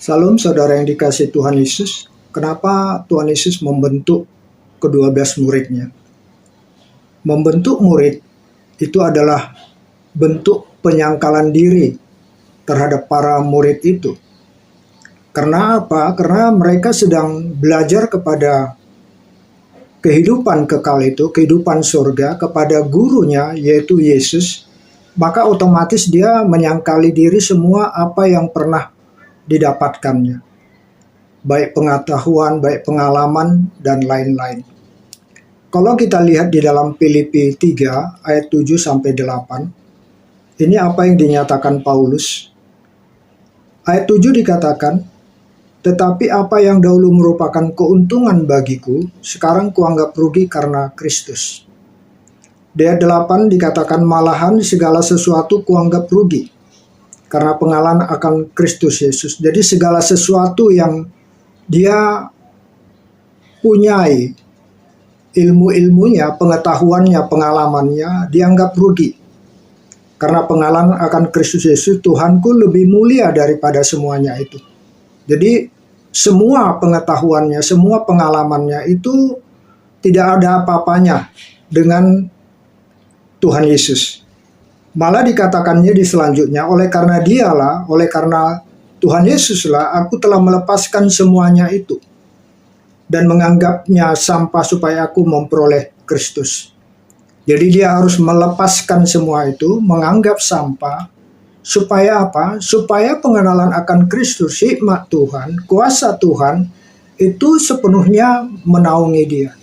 Salam saudara yang dikasihi Tuhan Yesus. Kenapa Tuhan Yesus membentuk ke-12 muridnya? Membentuk murid itu adalah bentuk penyangkalan diri terhadap para murid itu. Karena apa? Karena mereka sedang belajar kepada kehidupan kekal itu, kehidupan surga, kepada gurunya yaitu Yesus. Maka otomatis dia menyangkali diri semua apa yang pernah didapatkannya, baik pengetahuan, baik pengalaman, dan lain-lain. Kalau kita lihat di dalam Filipi 3 ayat 7-8, ini apa yang dinyatakan Paulus. Ayat 7 dikatakan, tetapi apa yang dahulu merupakan keuntungan bagiku, sekarang kuanggap rugi karena Kristus. Di ayat 8 dikatakan, malahan segala sesuatu kuanggap rugi karena pengalaman akan Kristus Yesus. Jadi segala sesuatu yang dia punyai, ilmu-ilmunya, pengetahuannya, pengalamannya, dianggap rugi. Karena pengalaman akan Kristus Yesus, Tuhanku lebih mulia daripada semuanya itu. Jadi semua pengetahuannya, semua pengalamannya itu tidak ada apa-apanya dengan Tuhan Yesus. Malah dikatakannya di selanjutnya, oleh karena dialah, oleh karena Tuhan Yesuslah, aku telah melepaskan semuanya itu dan menganggapnya sampah supaya aku memperoleh Kristus. Jadi dia harus melepaskan semua itu, menganggap sampah, supaya apa? Supaya pengenalan akan Kristus, hikmat Tuhan, kuasa Tuhan, itu sepenuhnya menaungi dia.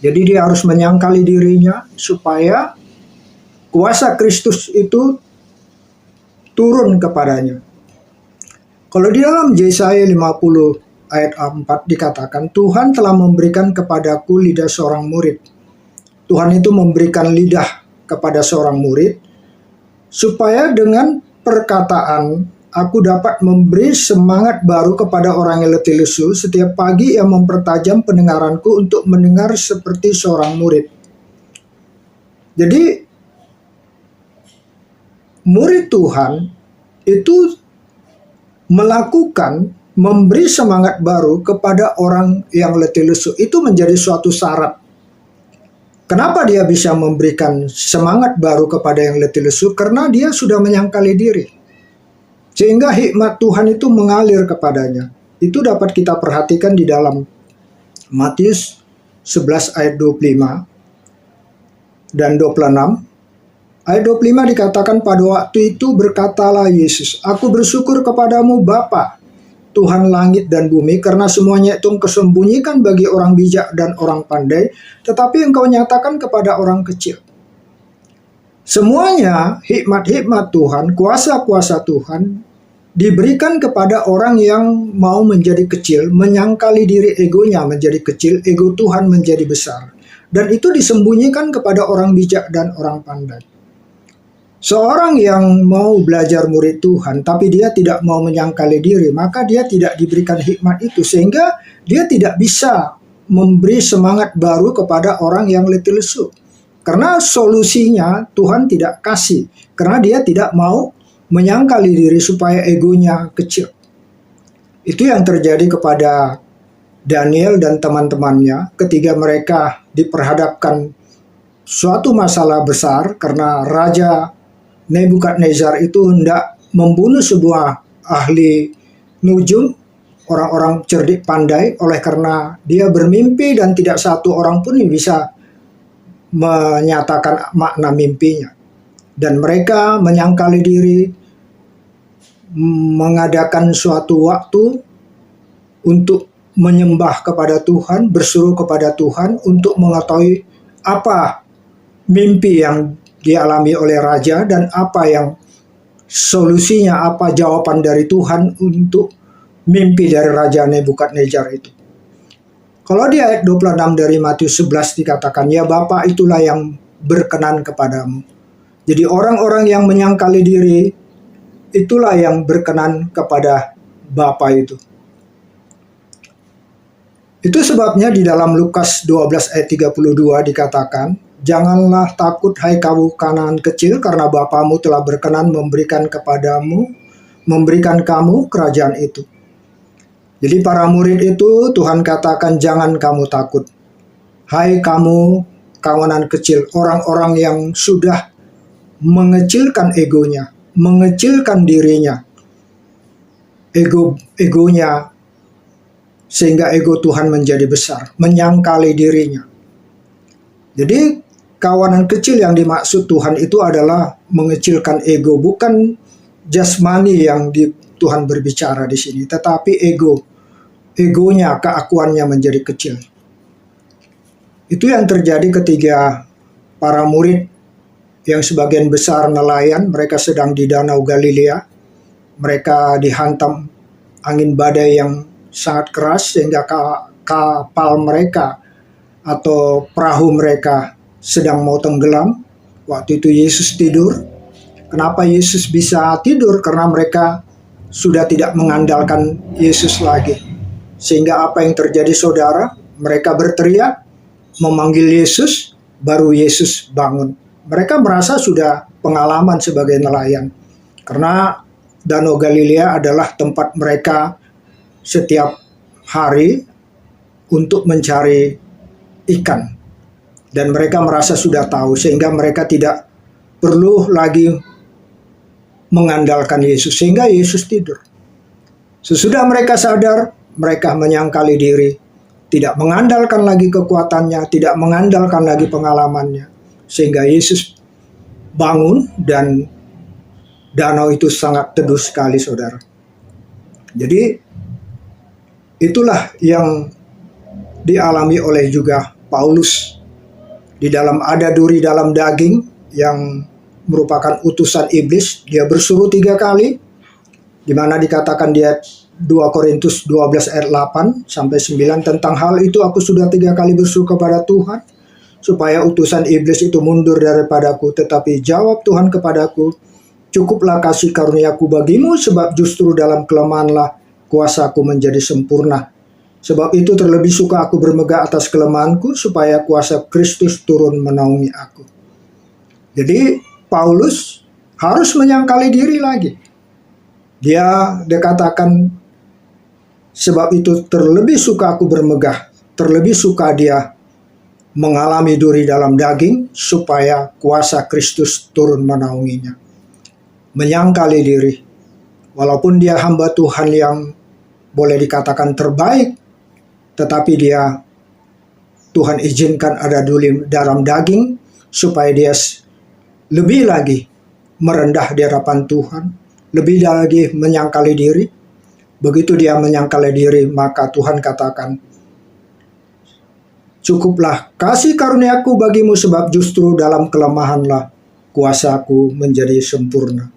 Jadi dia harus menyangkali dirinya supaya kuasa Kristus itu turun kepadanya. Kalau di dalam Yesaya 50 ayat 4 dikatakan, Tuhan telah memberikan kepadaku lidah seorang murid. Tuhan itu memberikan lidah kepada seorang murid, supaya dengan perkataan aku dapat memberi semangat baru kepada orang yang letih lesu. Setiap pagi ia mempertajam pendengaranku untuk mendengar seperti seorang murid. Jadi murid Tuhan itu melakukan, memberi semangat baru kepada orang yang letih lesu. Itu menjadi suatu syarat. Kenapa dia bisa memberikan semangat baru kepada yang letih lesu? Karena dia sudah menyangkali diri. Sehingga hikmat Tuhan itu mengalir kepadanya. Itu dapat kita perhatikan di dalam Matius 11 ayat 25 dan 26. Ayat 25 dikatakan, pada waktu itu berkatalah Yesus, aku bersyukur kepadamu Bapa, Tuhan langit dan bumi, karena semuanya itu engkau sembunyikan bagi orang bijak dan orang pandai, tetapi engkau nyatakan kepada orang kecil. Semuanya hikmat-hikmat Tuhan, kuasa-kuasa Tuhan diberikan kepada orang yang mau menjadi kecil, menyangkali diri egonya menjadi kecil, ego Tuhan menjadi besar. Dan itu disembunyikan kepada orang bijak dan orang pandai. Seorang yang mau belajar murid Tuhan, tapi dia tidak mau menyangkali diri, maka dia tidak diberikan hikmat itu, sehingga dia tidak bisa memberi semangat baru kepada orang yang letih lesu. Karena solusinya Tuhan tidak kasih, karena dia tidak mau menyangkali diri supaya egonya kecil. Itu yang terjadi kepada Daniel dan teman-temannya ketika mereka diperhadapkan suatu masalah besar karena Raja Nebukadnezar itu hendak membunuh sebuah ahli nujum, orang-orang cerdik pandai, oleh karena dia bermimpi dan tidak satu orang pun bisa menyatakan makna mimpinya. Dan mereka menyangkali diri, mengadakan suatu waktu untuk menyembah kepada Tuhan, berseru kepada Tuhan untuk mengetahui apa mimpi yang dialami oleh raja dan apa yang solusinya, apa jawaban dari Tuhan untuk mimpi dari Raja Nebukadnezar itu. Kalau di ayat 26 dari Matius 11 dikatakan, ya Bapa itulah yang berkenan kepadamu. Jadi orang-orang yang menyangkali diri, itulah yang berkenan kepada Bapa itu. Itu sebabnya di dalam Lukas 12 ayat 32 dikatakan, janganlah takut hai kamu Kanaan kecil, karena Bapamu telah berkenan memberikan kamu kerajaan itu. Jadi para murid itu Tuhan katakan, jangan kamu takut. Hai kamu kawanan kecil, orang-orang yang sudah mengecilkan egonya, mengecilkan dirinya, egonya, sehingga ego Tuhan menjadi besar, menyangkali dirinya. Jadi kawanan kecil yang dimaksud Tuhan itu adalah mengecilkan ego, bukan jasmani yang Tuhan berbicara di sini, tetapi egonya, keakuannya menjadi kecil. Itu yang terjadi ketika para murid yang sebagian besar nelayan, mereka sedang di Danau Galilea, mereka dihantam angin badai yang sangat keras sehingga kapal mereka atau perahu mereka sedang mau tenggelam. Waktu itu Yesus tidur. Kenapa Yesus bisa tidur? Karena mereka sudah tidak mengandalkan Yesus lagi. Sehingga apa yang terjadi saudara? Mereka berteriak, memanggil Yesus, baru Yesus bangun. Mereka merasa sudah pengalaman sebagai nelayan. Karena Danau Galilea adalah tempat mereka setiap hari untuk mencari ikan. Dan mereka merasa sudah tahu, sehingga mereka tidak perlu lagi mengandalkan Yesus, sehingga Yesus tidur. Sesudah mereka sadar, mereka menyangkali diri, tidak mengandalkan lagi kekuatannya, tidak mengandalkan lagi pengalamannya, sehingga Yesus bangun dan danau itu sangat teduh sekali, saudara. Jadi itulah yang dialami oleh juga Paulus. Di dalam ada duri dalam daging yang merupakan utusan iblis, dia bersuruh 3 kali, di mana dikatakan dia 2 Korintus 12 ayat 8 sampai 9, tentang hal itu aku sudah 3 kali bersuruh kepada Tuhan supaya utusan iblis itu mundur daripadaku, tetapi jawab Tuhan kepadaku, cukuplah kasih karuniaku bagimu, sebab justru dalam kelemahanlah kuasaku menjadi sempurna. Sebab itu terlebih suka aku bermegah atas kelemahanku, supaya kuasa Kristus turun menaungi aku. Jadi Paulus harus menyangkali diri lagi. Dia katakan, sebab itu terlebih suka aku bermegah, terlebih suka dia mengalami duri dalam daging, supaya kuasa Kristus turun menaunginya. Menyangkali diri, walaupun dia hamba Tuhan yang boleh dikatakan terbaik, tetapi Tuhan izinkan ada duri dalam daging, supaya dia lebih lagi merendah di hadapan Tuhan, lebih lagi menyangkali diri. Begitu dia menyangkali diri, maka Tuhan katakan, cukuplah kasih karuniaku bagimu, sebab justru dalam kelemahanlah kuasaku menjadi sempurna.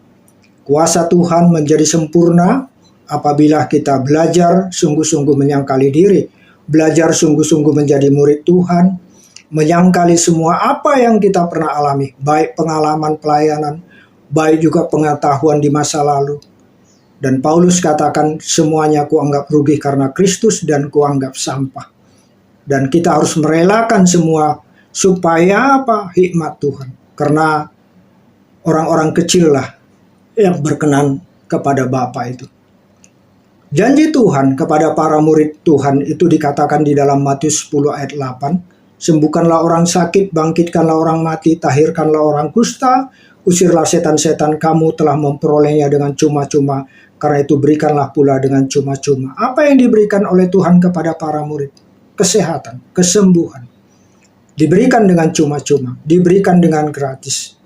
Kuasa Tuhan menjadi sempurna apabila kita belajar sungguh-sungguh menyangkali diri, belajar sungguh-sungguh menjadi murid Tuhan, menyangkali semua apa yang kita pernah alami, baik pengalaman pelayanan, baik juga pengetahuan di masa lalu. Dan Paulus katakan, semuanya kuanggap rugi karena Kristus dan kuanggap sampah. Dan kita harus merelakan semua supaya apa? Hikmat Tuhan. Karena orang-orang kecil lah yang berkenan kepada Bapa itu. Janji Tuhan kepada para murid Tuhan itu dikatakan di dalam Matius 10 ayat 8. Sembuhkanlah orang sakit, bangkitkanlah orang mati, tahirkanlah orang kusta, usirlah setan-setan, kamu telah memperolehnya dengan cuma-cuma, karena itu berikanlah pula dengan cuma-cuma. Apa yang diberikan oleh Tuhan kepada para murid? Kesehatan, kesembuhan. Diberikan dengan cuma-cuma, diberikan dengan gratis.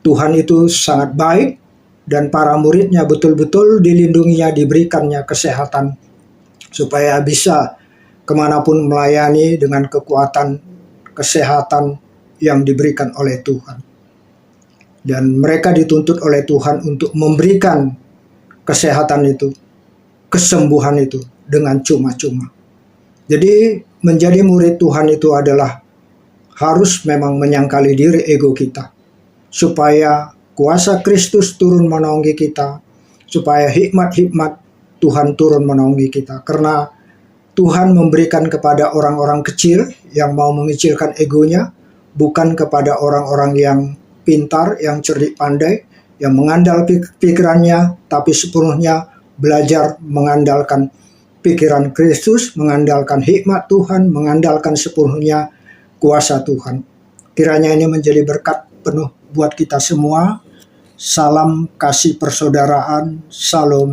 Tuhan itu sangat baik, dan para muridnya betul-betul dilindunginya, diberikannya kesehatan, supaya bisa kemanapun melayani dengan kekuatan kesehatan yang diberikan oleh Tuhan. Dan mereka dituntut oleh Tuhan untuk memberikan kesehatan itu, kesembuhan itu dengan cuma-cuma. Jadi menjadi murid Tuhan itu adalah harus memang menyangkali diri ego kita, supaya kuasa Kristus turun menaungi kita, supaya hikmat-hikmat Tuhan turun menaungi kita. Karena Tuhan memberikan kepada orang-orang kecil yang mau mengecilkan egonya, bukan kepada orang-orang yang pintar, yang cerdik pandai, yang mengandalkan pikirannya, tapi sepenuhnya belajar mengandalkan pikiran Kristus, mengandalkan hikmat Tuhan, mengandalkan sepenuhnya kuasa Tuhan. Kiranya ini menjadi berkat penuh buat kita semua. Salam kasih persaudaraan, Salam.